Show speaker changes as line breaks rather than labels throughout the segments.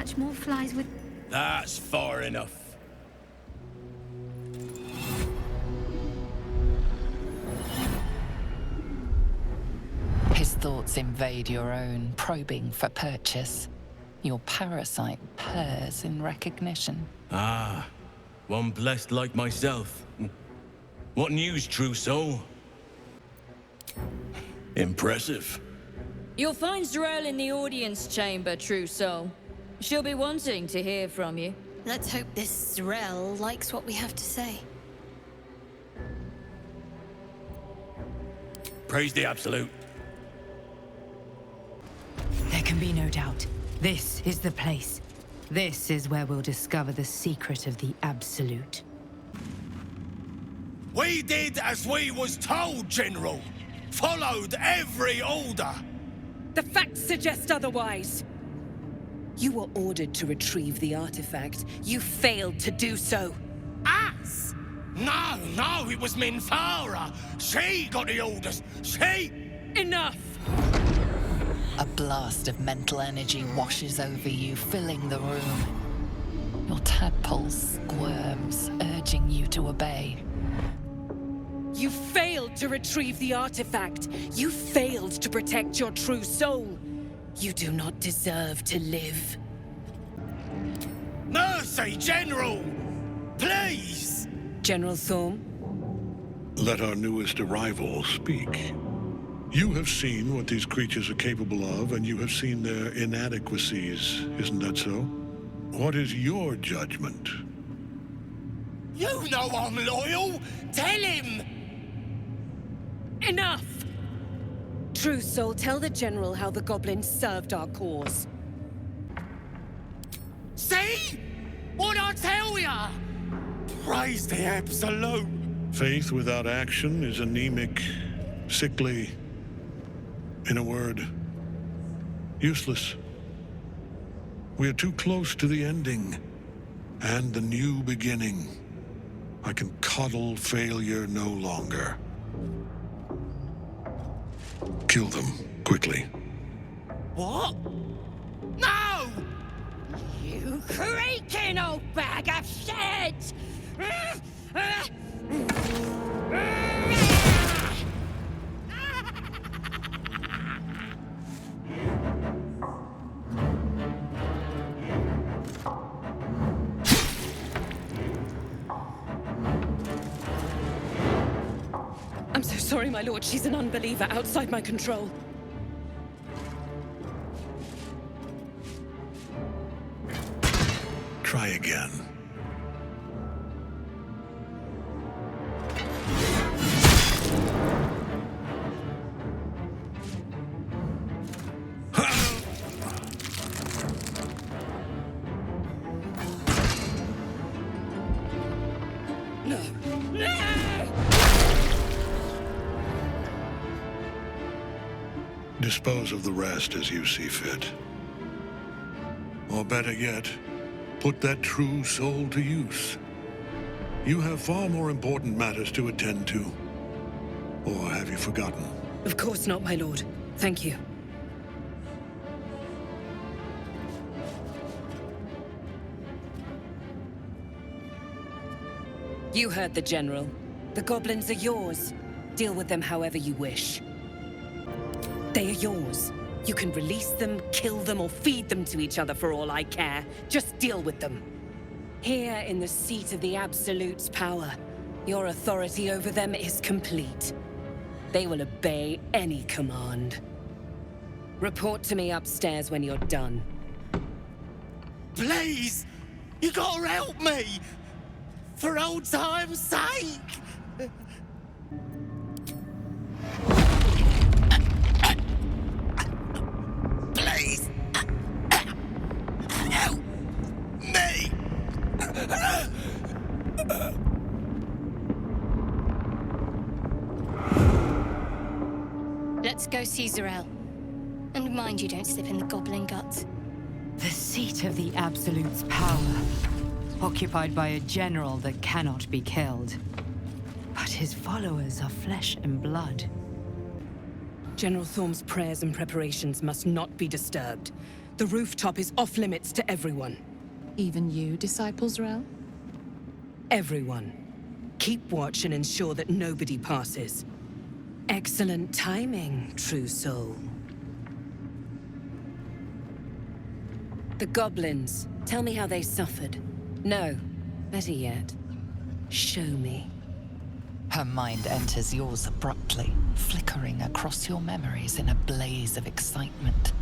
catch more flies with...
That's far enough.
His thoughts invade your own, probing for purchase. Your parasite purrs in recognition.
Ah, one blessed like myself. What news, true soul? Impressive.
You'll find Zarel in the audience chamber, true soul. She'll be wanting to hear from you.
Let's hope this Zarel likes what we have to say.
Praise the Absolute.
There can be no doubt. This is the place. This is where we'll discover the secret of the Absolute.
We did as we was told, General. Followed every order.
The facts suggest otherwise. You were ordered to retrieve the artifact. You failed to do so.
Us? No, it was Minthara. She got the orders. She...
Enough!
A blast of mental energy washes over you, filling the room. Your tadpole squirms, urging you to obey.
You failed to retrieve the artifact. You failed to protect your true soul. You do not deserve to live.
Mercy, General! Please!
General Thorm?
Let our newest arrival speak. You have seen what these creatures are capable of, and you have seen their inadequacies, isn't that so? What is your judgment?
You know I'm loyal! Tell him!
Enough! True soul, tell the General how the goblins served our cause.
See? What'd I tell ya? Praise the Absolute.
Faith without action is anemic, sickly. In a word, useless. We are too close to the ending and the new beginning. I can coddle failure no longer. Kill them, quickly.
What? No!
You creaking old bag of shit! I'm so sorry, my lord. She's an unbeliever outside my control.
Try again.
No. No!
Dispose of the rest as you see fit. Or better yet, put that true soul to use. You have far more important matters to attend to. Or have you forgotten?
Of course not, my lord. Thank you. You heard the General. The goblins are yours. Deal with them however you wish. They are yours. You can release them, kill them, or feed them to each other for all I care. Just deal with them. Here in the seat of the Absolute's power, your authority over them is complete. They will obey any command. Report to me upstairs when you're done.
Please! You gotta help me! For old time's sake! Please! Help me!
Let's go see Zarel. And mind you don't slip in the goblin guts.
The seat of the Absolute's power, occupied by a general that cannot be killed. But his followers are flesh and blood.
General Thorm's prayers and preparations must not be disturbed. The rooftop is off limits to everyone.
Even you, Disciples Rel?
Everyone. Keep watch and ensure that nobody passes. Excellent timing, true soul. The goblins. Tell me how they suffered. No, better yet, show me.
Her mind enters yours abruptly, flickering across your memories in a blaze of excitement.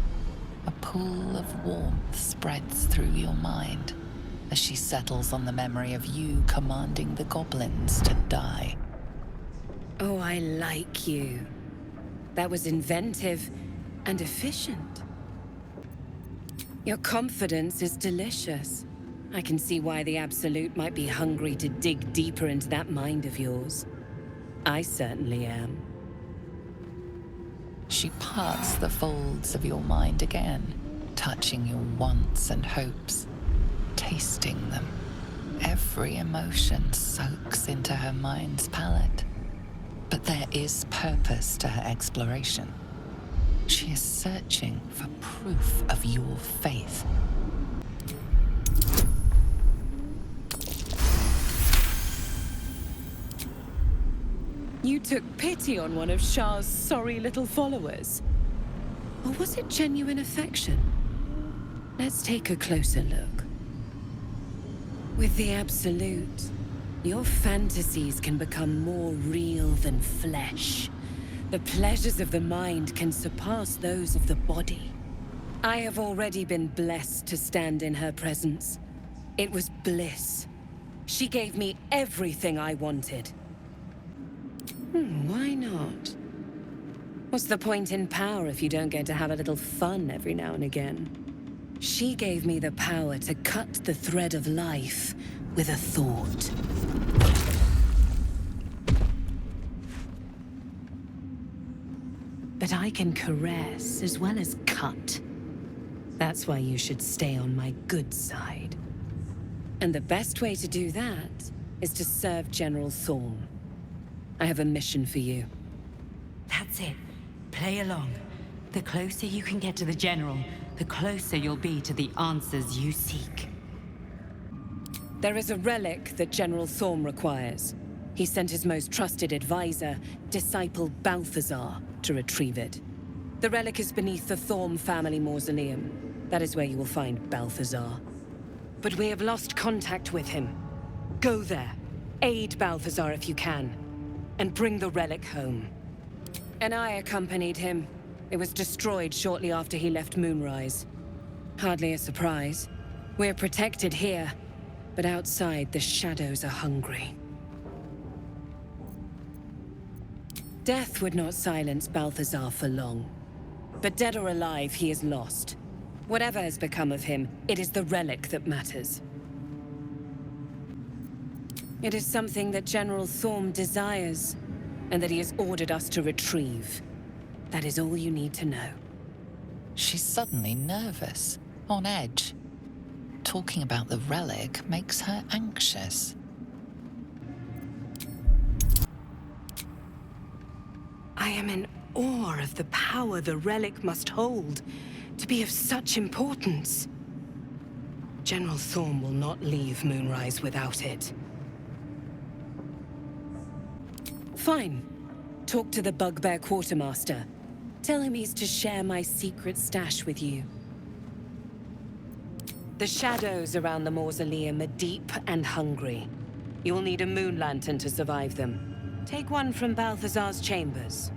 A pool of warmth spreads through your mind as she settles on the memory of you commanding the goblins to die.
Oh, I like you. That was inventive and efficient. Your confidence is delicious. I can see why the Absolute might be hungry to dig deeper into that mind of yours. I certainly am.
She parts the folds of your mind again, touching your wants and hopes, tasting them. Every emotion soaks into her mind's palate. But there is purpose to her exploration. She is searching for proof of your faith.
You took pity on one of Shah's sorry little followers. Or was it genuine affection? Let's take a closer look. With the Absolute, your fantasies can become more real than flesh. The pleasures of the mind can surpass those of the body. I have already been blessed to stand in her presence. It was bliss. She gave me everything I wanted. Why not? What's the point in power if you don't get to have a little fun every now and again? She gave me the power to cut the thread of life with a thought. But I can caress as well as cut. That's why you should stay on my good side. And the best way to do that is to serve General Thorm. I have a mission for you.
That's it. Play along. The closer you can get to the General, the closer you'll be to the answers you seek.
There is a relic that General Thorm requires. He sent his most trusted advisor, Disciple Balthazar, to retrieve it. The relic is beneath the Thorm family mausoleum. That is where you will find Balthazar. But we have lost contact with him. Go there. Aid Balthazar if you can. And bring the relic home. And I accompanied him. It was destroyed shortly after he left Moonrise. Hardly a surprise. We're protected here, but outside the shadows are hungry. Death would not silence Balthazar for long. But dead or alive, he is lost. Whatever has become of him, it is the relic that matters. It is something that General Thorm desires, and that he has ordered us to retrieve. That is all you need to know.
She's suddenly nervous, on edge. Talking about the relic makes her anxious.
I am in awe of the power the relic must hold to be of such importance. General Thorm will not leave Moonrise without it. Fine. Talk to the Bugbear Quartermaster. Tell him he's to share my secret stash with you. The shadows around the mausoleum are deep and hungry. You'll need a moon lantern to survive them. Take one from Balthazar's chambers.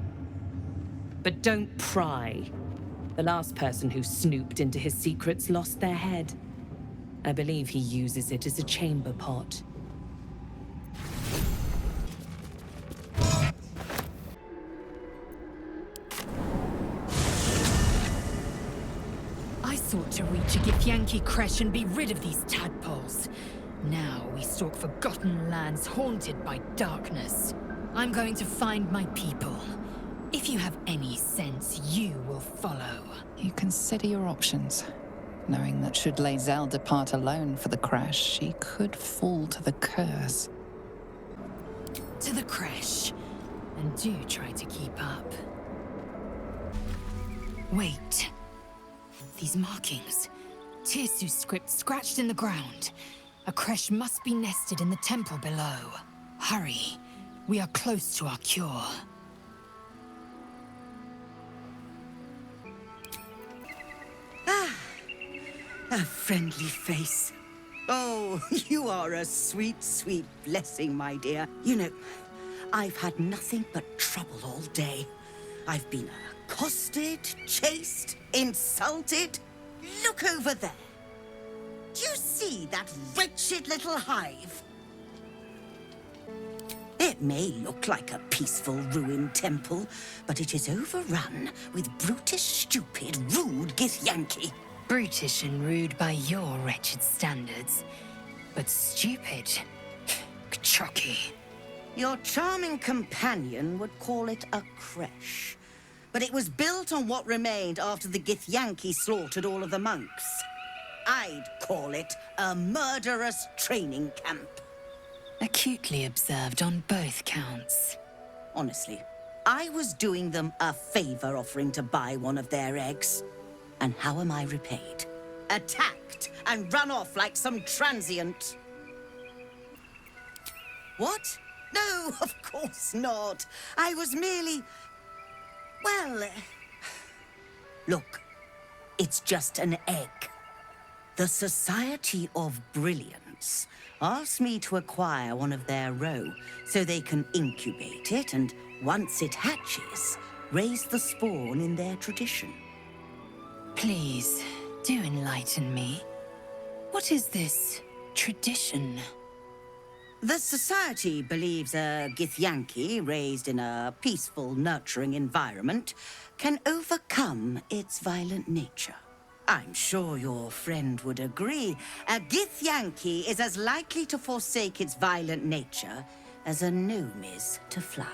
But don't pry. The last person who snooped into his secrets lost their head. I believe he uses it as a chamber pot.
I sought to reach a Githyanki creche and be rid of these tadpoles. Now we stalk forgotten lands haunted by darkness. I'm going to find my people. If you have any sense, you will follow.
You consider your options, knowing that should Lae'zel depart alone for the crash, she could fall to the curse.
To the creche. And do try to keep up. Wait. These markings. Tirsu's script scratched in the ground. A creche must be nested in the temple below. Hurry. We are close to our cure.
A friendly face. Oh, you are a sweet, sweet blessing, my dear. You know, I've had nothing but trouble all day. I've been accosted, chased, insulted. Look over there. Do you see that wretched little hive? It may look like a peaceful, ruined temple, but it is overrun with brutish, stupid, rude Githyanki.
Brutish and rude by your wretched standards. But stupid. Kachaki.
Your charming companion would call it a creche. But it was built on what remained after the Githyanki slaughtered all of the monks. I'd call it a murderous training camp.
Acutely observed on both counts.
Honestly, I was doing them a favor offering to buy one of their eggs. And how am I repaid? Attacked and run off like some transient. What? No, of course not. I was merely... well... Look, it's just an egg. The Society of Brilliance asked me to acquire one of their roe so they can incubate it and, once it hatches, raise the spawn in their tradition.
Please, do enlighten me. What is this tradition?
The Society believes a Githyanki raised in a peaceful, nurturing environment can overcome its violent nature. I'm sure your friend would agree. A Githyanki is as likely to forsake its violent nature as a gnome is to fly.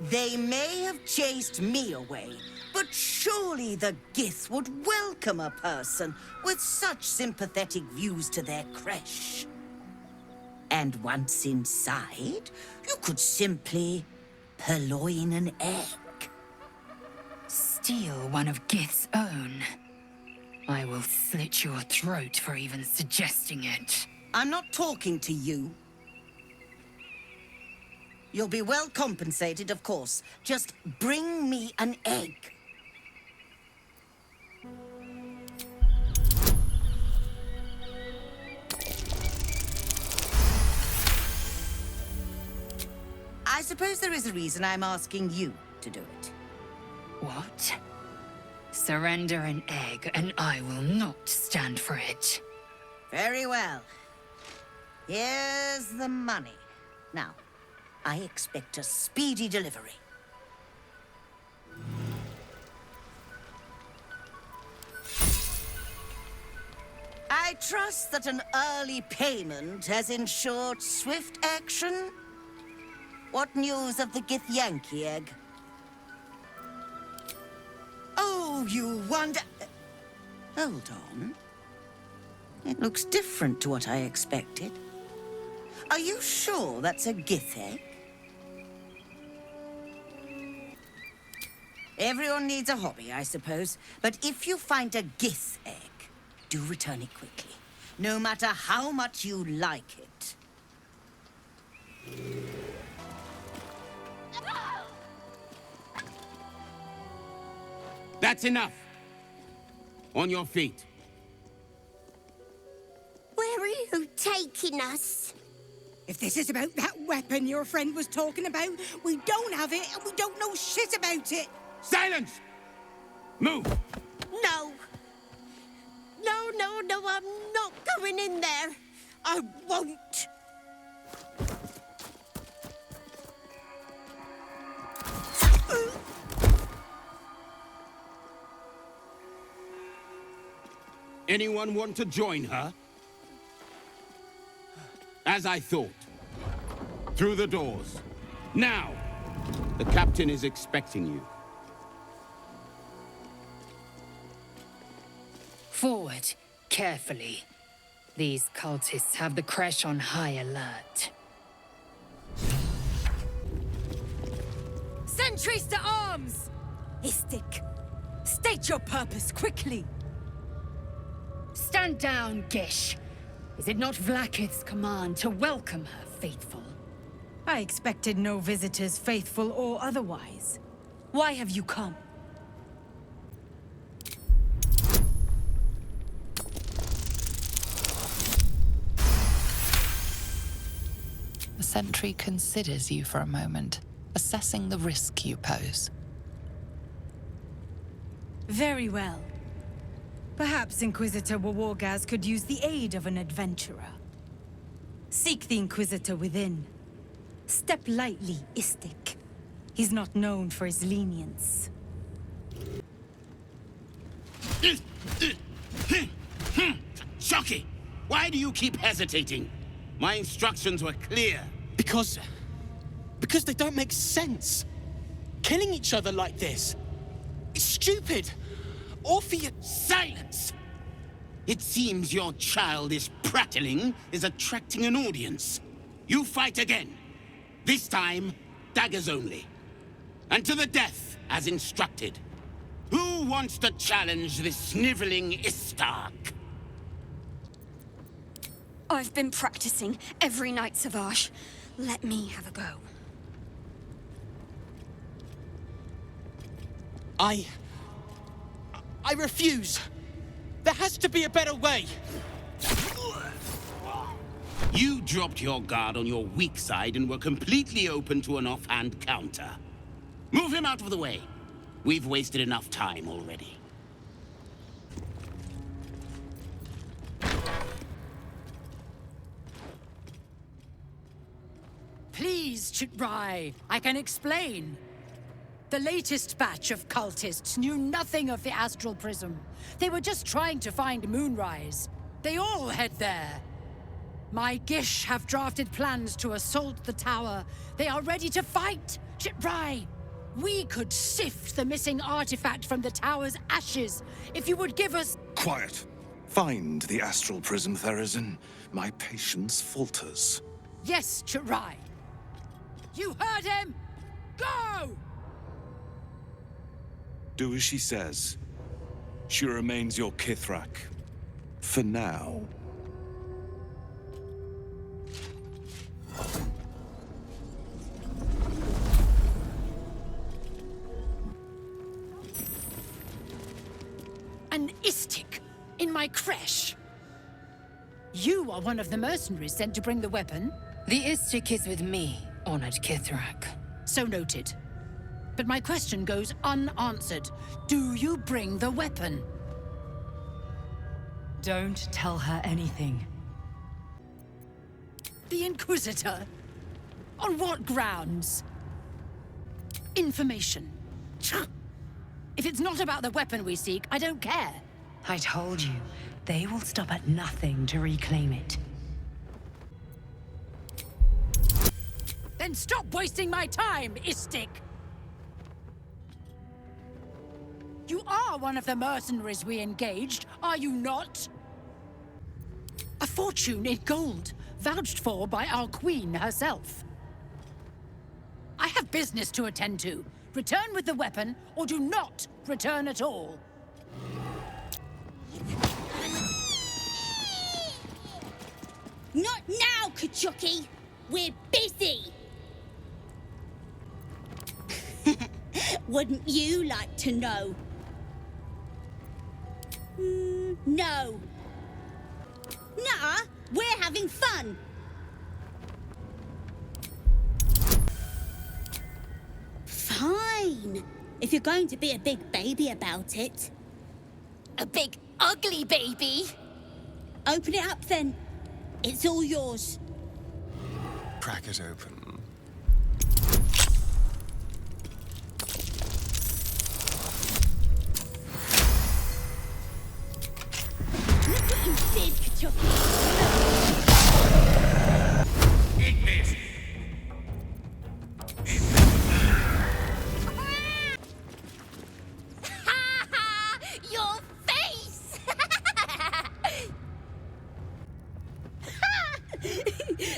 They may have chased me away, but surely the Gith would welcome a person with such sympathetic views to their creche. And once inside, you could simply purloin an egg.
Steal one of Gith's own. I will slit your throat for even suggesting it.
I'm not talking to you. You'll be well compensated, of course. Just bring me an egg. I suppose there is a reason I'm asking you to do it.
What? Surrender an egg, and I will not stand for it.
Very well. Here's the money. Now, I expect a speedy delivery. I trust that an early payment has ensured swift action. What news of the Githyanki egg? Oh, you wonder... Hold on. It looks different to what I expected. Are you sure that's a Gith egg? Everyone needs a hobby, I suppose. But if you find a Gith egg, do return it quickly. No matter how much you like it.
That's enough. On your feet.
Where are you taking us?
If this is about that weapon your friend was talking about, we don't have it and we don't know shit about it.
Silence! Move!
No. No, I'm not going in there. I won't.
Anyone want to join her? As I thought. Through the doors. Now! The captain is expecting you.
Forward, carefully. These cultists have the creche on high alert.
Sentries to arms!
Istik, state your purpose quickly. Stand down, Gish. Is it not Vlaakith's command to welcome her faithful?
I expected no visitors, faithful or otherwise. Why have you come?
The sentry considers you for a moment, assessing the risk you pose.
Very well. Perhaps Inquisitor Wawargaz could use the aid of an adventurer. Seek the Inquisitor within. Step lightly, Istik. He's not known for his lenience.
Shocky! Why do you keep hesitating? My instructions were clear.
Because they don't make sense. Killing each other like this. It's stupid. Orpheus...
Silence! It seems your childish prattling is attracting an audience. You fight again. This time, daggers only. And to the death, as instructed. Who wants to challenge this sniveling Istark?
I've been practicing every night, Savage. Let me have a go.
I refuse. There has to be a better way.
You dropped your guard on your weak side and were completely open to an offhand counter. Move him out of the way. We've wasted enough time already.
Please, Chitrai, I can explain. The latest batch of cultists knew nothing of the Astral Prism. They were just trying to find Moonrise. They all head there. My Gish have drafted plans to assault the tower. They are ready to fight, Chitrai. We could sift the missing artifact from the tower's ashes if you would give us...
Quiet. Find the Astral Prism, Therazin. My patience falters.
Yes, Chitrai. You heard him! Go!
Do as she says. She remains your Kithrak. For now.
An Istik in my creche. You are one of the mercenaries sent to bring the weapon.
The Istik is with me, honored Kithrak.
So noted. But my question goes unanswered. Do you bring the weapon?
Don't tell her anything.
The Inquisitor? On what grounds? Information. If it's not about the weapon we seek, I don't care.
I told you, they will stop at nothing to reclaim it.
Then stop wasting my time, Istik! You are one of the mercenaries we engaged, are you not? A fortune in gold, vouched for by our queen herself. I have business to attend to. Return with the weapon, or do not return at all.
Not now, Kachuki! We're busy! Wouldn't you like to know? No. Nuh-uh, we're having fun! Fine. If you're going to be a big baby about it.
A big, ugly baby?
Open it up then. It's all yours.
Crack it open.
Look what you did, Kachuki.
Eat this.
Your face!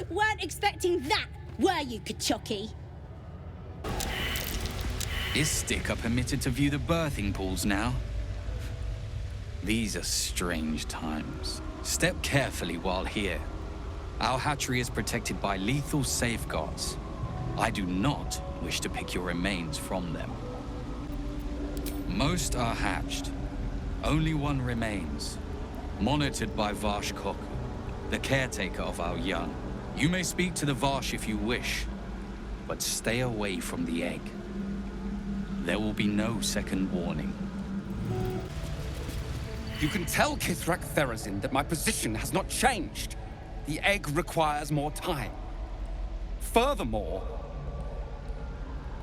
Weren't expecting that, were you, Kachuki?
Istik are permitted to view the birthing pools now. These are strange times. Step carefully while here. Our hatchery is protected by lethal safeguards. I do not wish to pick your remains from them. Most are hatched. Only one remains, monitored by Varsh Koku, the caretaker of our young. You may speak to the Varsh if you wish, but stay away from the egg. There will be no second warning.
You can tell Kithrak Therazin that my position has not changed. The egg requires more time. Furthermore,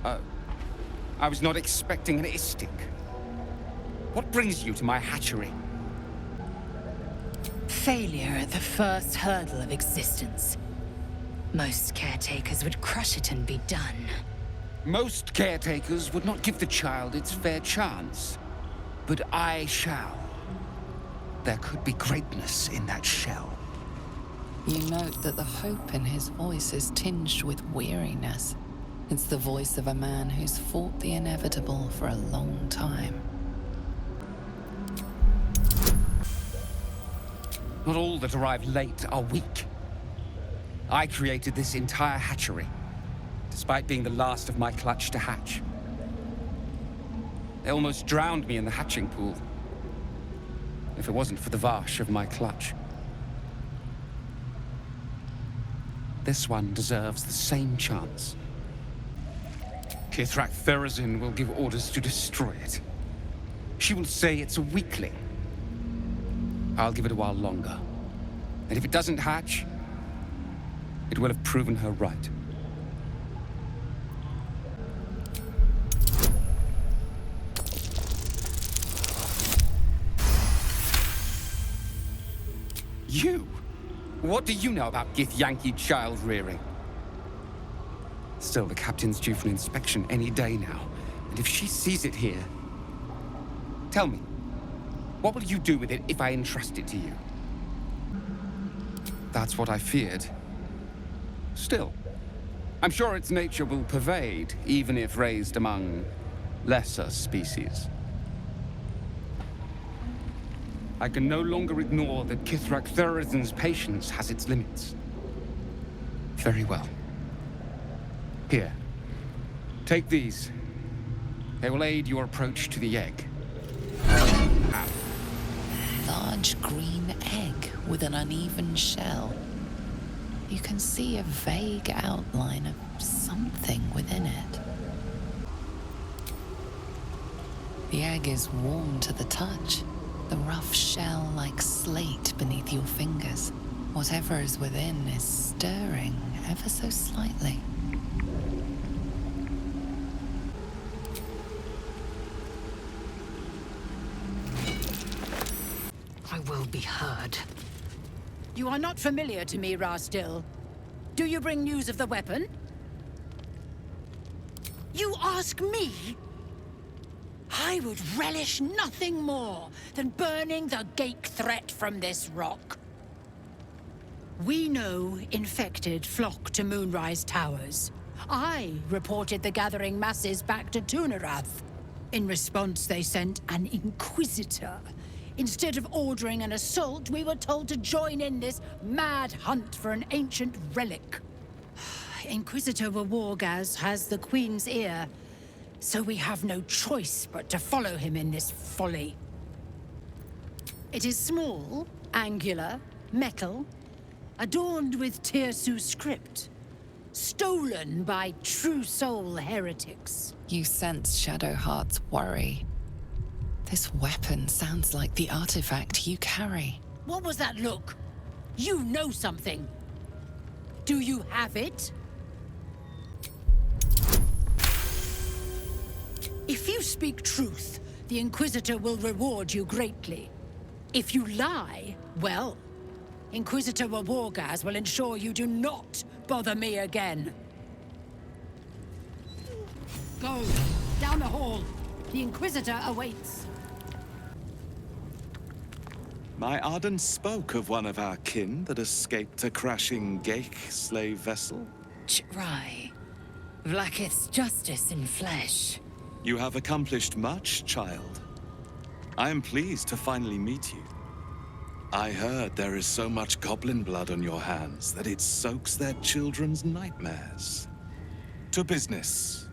I was not expecting an Istik. What brings you to my hatchery?
Failure at the first hurdle of existence. Most caretakers would crush it and be done.
Most caretakers would not give the child its fair chance. But I shall. There could be greatness in that shell.
You note that the hope in his voice is tinged with weariness. It's the voice of a man who's fought the inevitable for a long time.
Not all that arrive late are weak. I created this entire hatchery, despite being the last of my clutch to hatch. They almost drowned me in the hatching pool, if it wasn't for the Varsh of my clutch. This one deserves the same chance. Kithrak Therazin will give orders to destroy it. She will say it's a weakling. I'll give it a while longer. And if it doesn't hatch, it will have proven her right. You? What do you know about Githyanki child rearing? Still, the captain's due for an inspection any day now. And if she sees it here... Tell me, what will you do with it if I entrust it to you? That's what I feared. Still, I'm sure its nature will pervade, even if raised among lesser species. I can no longer ignore that Kithrak Therazin's patience has its limits. Very well. Here. Take these. They will aid your approach to the egg.
Large green egg with an uneven shell. You can see a vague outline of something within it. The egg is warm to the touch, the rough shell like slate beneath your fingers. Whatever is within is stirring ever so slightly.
I will be heard.
You are not familiar to me, Rastil. Do you bring news of the weapon? You ask me? I would relish nothing more than burning the Gake threat from this rock. We know infected flock to Moonrise Towers. I reported the gathering masses back to Tunarath. In response, they sent an Inquisitor. Instead of ordering an assault, we were told to join in this mad hunt for an ancient relic. Inquisitor Wawargaz has the Queen's ear, so we have no choice but to follow him in this folly. It is small, angular, metal, adorned with Tirsu script, stolen by true soul heretics.
You sense Shadowheart's worry. This weapon sounds like the artifact you carry.
What was that look? You know something. Do you have it? If you speak truth, the Inquisitor will reward you greatly. If you lie, well, Inquisitor Wawargaz will ensure you do not bother me again. Go, down the hall. The Inquisitor awaits.
My Arden spoke of one of our kin that escaped a crashing Gake slave vessel.
Ch'rai. Vlaakith's justice in flesh.
You have accomplished much, child. I am pleased to finally meet you. I heard there is so much goblin blood on your hands that it soaks their children's nightmares. To business.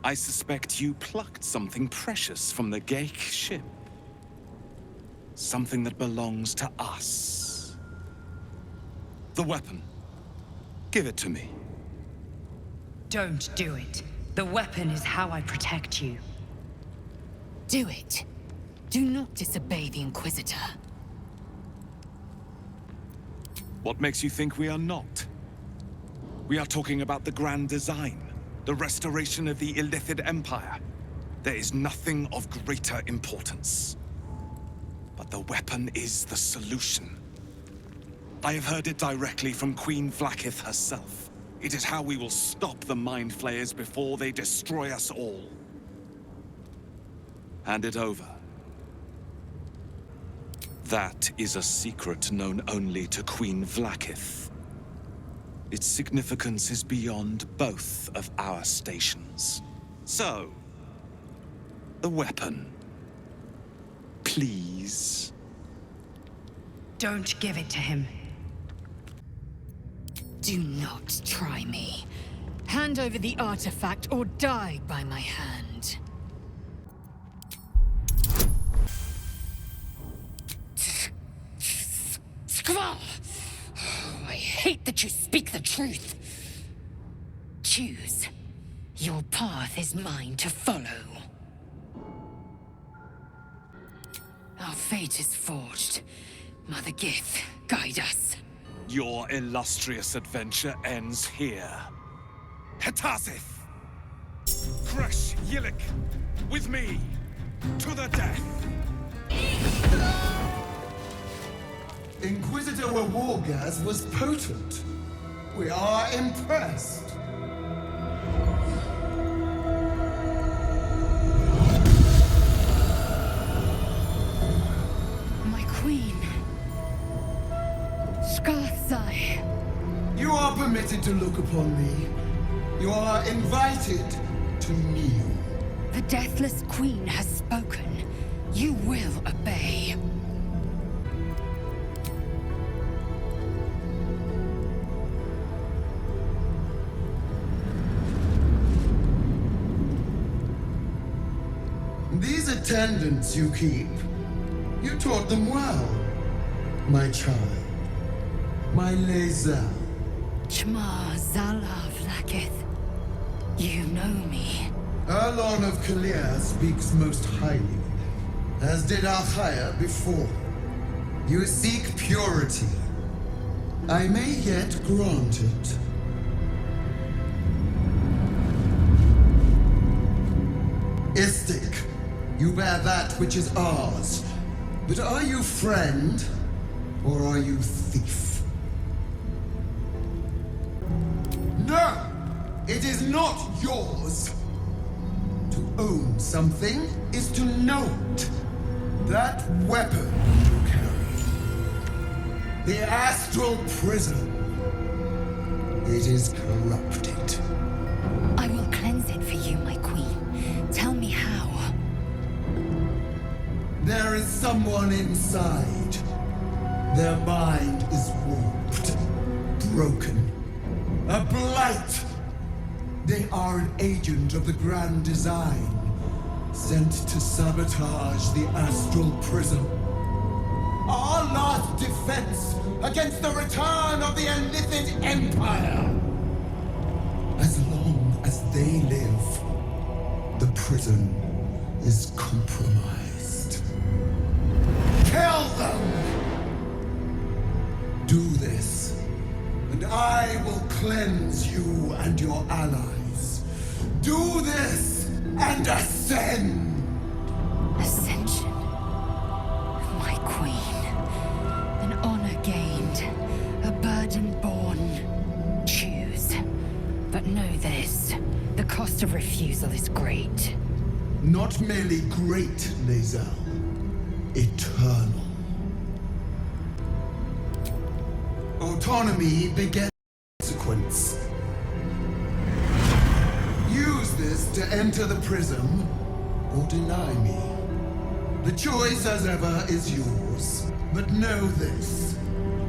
I suspect you plucked something precious from the Geik ship. Something that belongs to us. The weapon. Give it to me.
Don't do it. The weapon is how I protect you.
Do it. Do not disobey the Inquisitor.
What makes you think we are not? We are talking about the grand design, the restoration of the Illithid Empire. There is nothing of greater importance. But the weapon is the solution. I have heard it directly from Queen Vlaakith herself. It is how we will stop the Mind Flayers before they destroy us all. Hand it over. That is a secret known only to Queen Vlaakith. Its significance is beyond both of our stations. So, the weapon. Please.
Don't give it to him.
Do not try me. Hand over the artifact or die by my hand.
Skrull! I hate that you speak the truth. Choose. Your path is mine to follow. Our fate is forged. Mother Gith, guide us.
Your illustrious adventure ends here. Hetazith! Kresh Yillik! With me! To the death!
Inquisitor Wargas was potent. We are impressed.
My queen. Skathzai.
You are permitted to look upon me. You are invited to kneel.
The Deathless Queen has spoken. You will obey.
These attendants you keep, you taught them well, my child. My Lae'zel.
Chma Zala Vlaakith. You know me.
Erlon of Kalir speaks most highly, as did Alchaya before. You seek purity. I may yet grant it. Istik, you bear that which is ours. But are you friend, or are you thief? No! It is not yours! To own something is to know it. That weapon you carry. The astral prism. It is corrupted.
I will cleanse it for you, my queen. Tell me how.
There is someone inside. Their mind is warped, broken, a blight. They are an agent of the grand design, sent to sabotage the astral prism. Our last defense against the return of the Illithid Empire. As long as they live, the prison is compromised. Kill them! Do this, and I will cleanse you and your allies. Do this, and ascend!
Ascension. My queen. An honor gained. A burden borne. Choose. But know this. The cost of refusal is great.
Not merely great, Lae'zel. Eternal. Autonomy begets consequence. Use this to end enter the prism or deny me. The choice, as ever, is yours. But know this.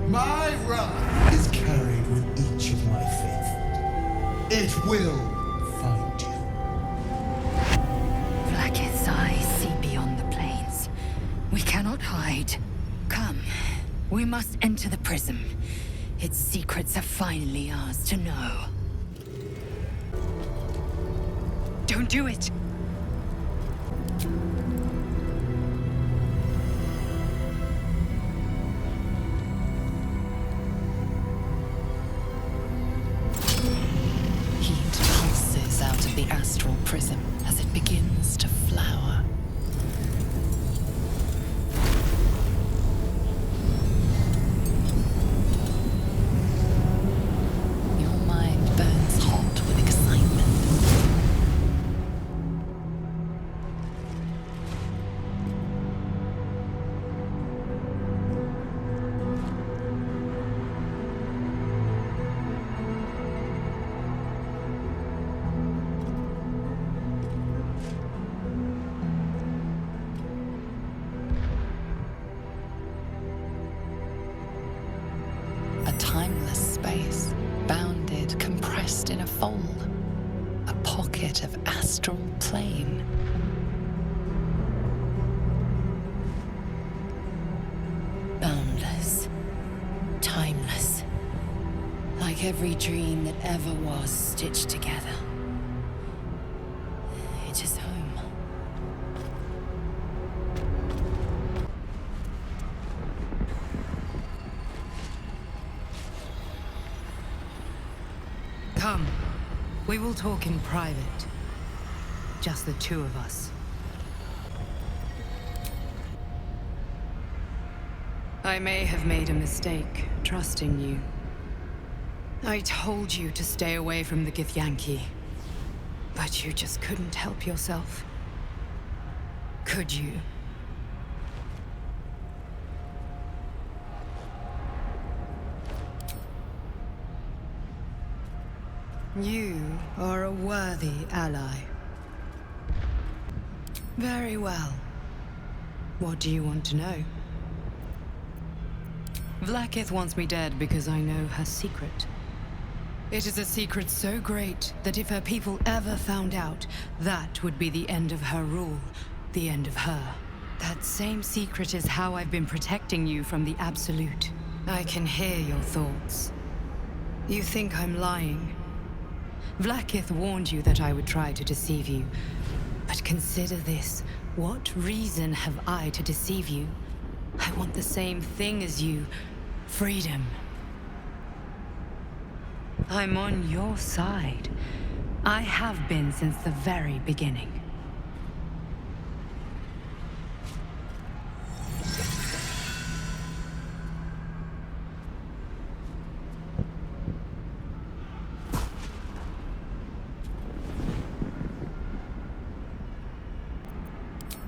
My wrath is carried with each of my faith. It will find you.
Blacketh's eyes see beyond the plains. We cannot hide. Come, we must enter the prism. Its secrets are finally ours to know. Don't do it!
Heat pulses out of the astral prism as it begins to flower. Your mind burns hot with excitement. A timeless space, bounded, compressed in a fold. A pocket of astral plane.
Boundless. Timeless. Like every dream that ever was stitched together. It is home. Come. We will talk in private. Just the two of us. I may have made a mistake trusting you. I told you to stay away from the Githyanki. But you just couldn't help yourself. Could you? You are a worthy ally. Very well. What do you want to know? Vlaakith wants me dead because I know her secret. It is a secret so great that if her people ever found out, that would be the end of her rule, the end of her. That same secret is how I've been protecting you from the Absolute. I can hear your thoughts. You think I'm lying. Vlaakith warned you that I would try to deceive you. But consider this. What reason have I to deceive you? I want the same thing as you. Freedom. I'm on your side. I have been since the very beginning.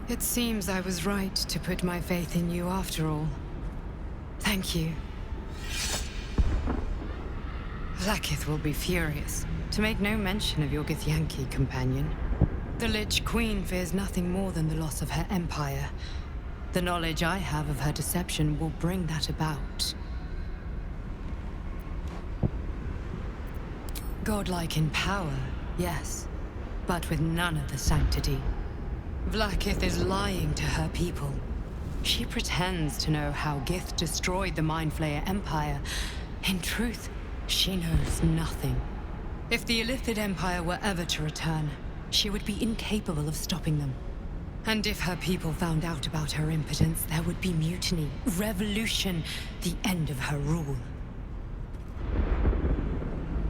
It seems I was right to put my faith in you after all. Thank you. Vlaakith will be furious, to make no mention of your Githyanki companion. The Lich Queen fears nothing more than the loss of her empire. The knowledge I have of her deception will bring that about. Godlike in power, yes, but with none of the sanctity. Vlaakith is lying to her people. She pretends to know how Gith destroyed the Mind Flayer Empire. In truth, she knows nothing. If the Illithid Empire were ever to return, she would be incapable of stopping them. And if her people found out about her impotence, there would be mutiny, revolution, the end of her rule.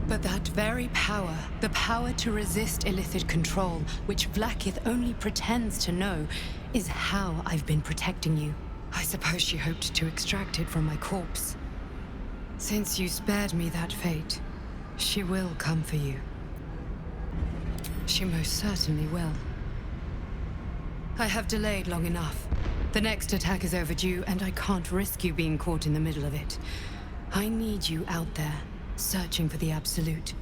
But that very power, the power to resist Illithid control, which Vlaakith only pretends to know, is how I've been protecting you. I suppose she hoped to extract it from my corpse. Since you spared me that fate, she will come for you. She most certainly will. I have delayed long enough. The next attack is overdue, and I can't risk you being caught in the middle of it. I need you out there, searching for the Absolute.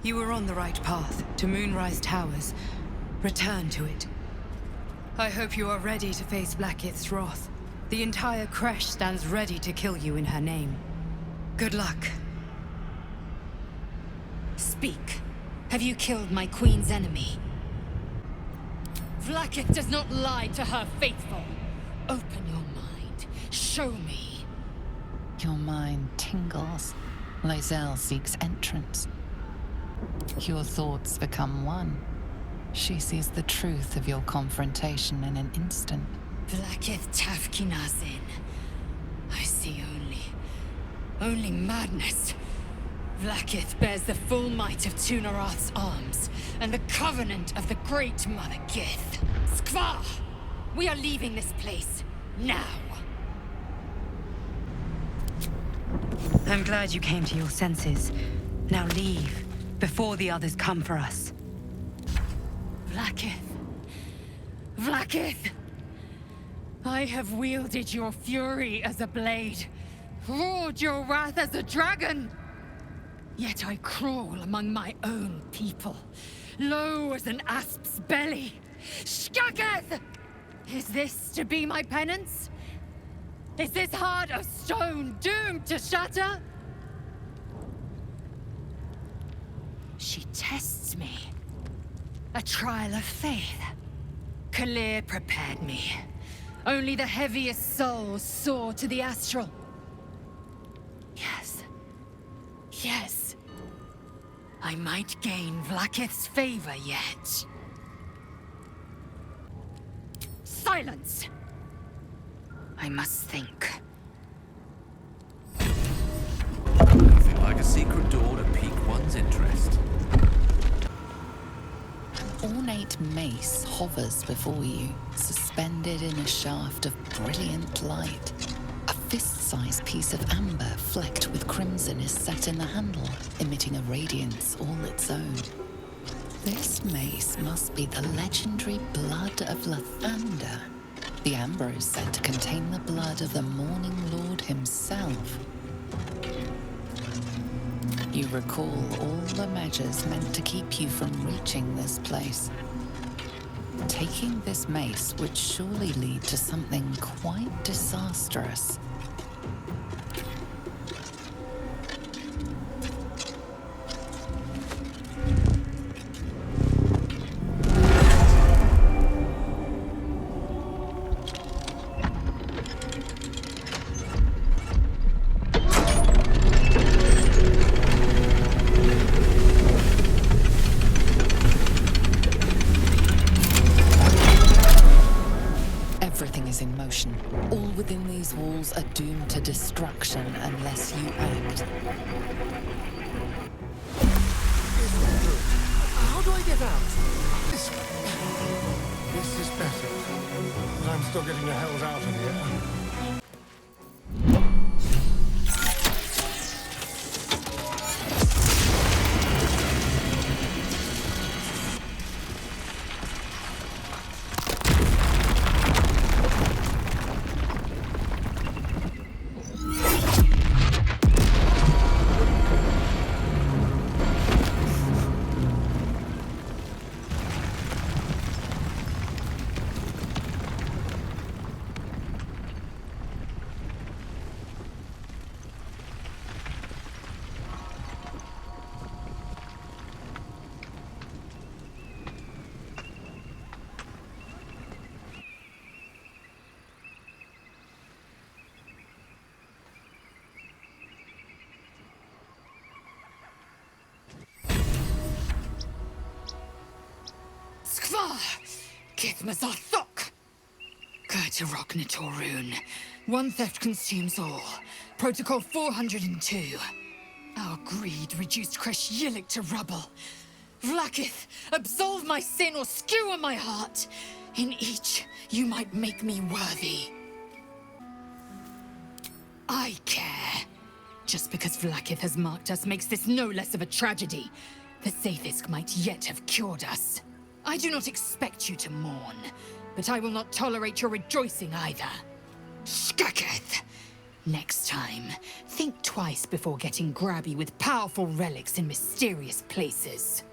You were on the right path, to Moonrise Towers. Return to it. I hope you are ready to face Blackith's wrath. The entire Kresh stands ready to kill you in her name. Good luck.
Speak. Have you killed my queen's enemy? Vlaakith does not lie to her faithful. Open your mind. Show me.
Your mind tingles. Lae'zel seeks entrance. Your thoughts become one. She sees the truth of your confrontation in an instant.
Vlaakith Tafkinazin. I see only madness. Vlaakith bears the full might of Tunarath's arms, and the covenant of the Great Mother Gith. Skvar! We are leaving this place, now!
I'm glad you came to your senses. Now leave, before the others come for us.
Vlaakith. Vlaakith! I have wielded your fury as a blade, roared your wrath as a dragon! Yet I crawl among my own people, low as an asp's belly. Skaketh! Is this to be my penance? Is this heart of stone doomed to shatter? She tests me. A trial of faith. Kalir prepared me. Only the heaviest souls soar to the astral. Yes. Yes. I might gain Vlaakith's favor yet. Silence! I must think.
Nothing like a secret door to pique one's interest.
An ornate mace hovers before you, suspended in a shaft of brilliant light. A fist-sized piece of amber flecked with crimson is set in the handle, emitting a radiance all its own. This mace must be the legendary blood of Lathander. The amber is said to contain the blood of the Morning Lord himself. You recall all the measures meant to keep you from reaching this place. Taking this mace would surely lead to something quite disastrous. Everything is in motion. All within these walls are doomed to destruction unless you act.
How do I get out? This way. This is better. But I'm still getting the hells out of here.
Githmazathok! Kurtarok Nitorun. One theft consumes all. Protocol 402. Our greed reduced Kresh Yilik to rubble. Vlaakith, absolve my sin or skewer my heart. In each, you might make me worthy. I care. Just because Vlaakith has marked us makes this no less of a tragedy. The Sathisk might yet have cured us. I do not expect you to mourn, but I will not tolerate your rejoicing either. Skaketh! Next time, think twice before getting grabby with powerful relics in mysterious places.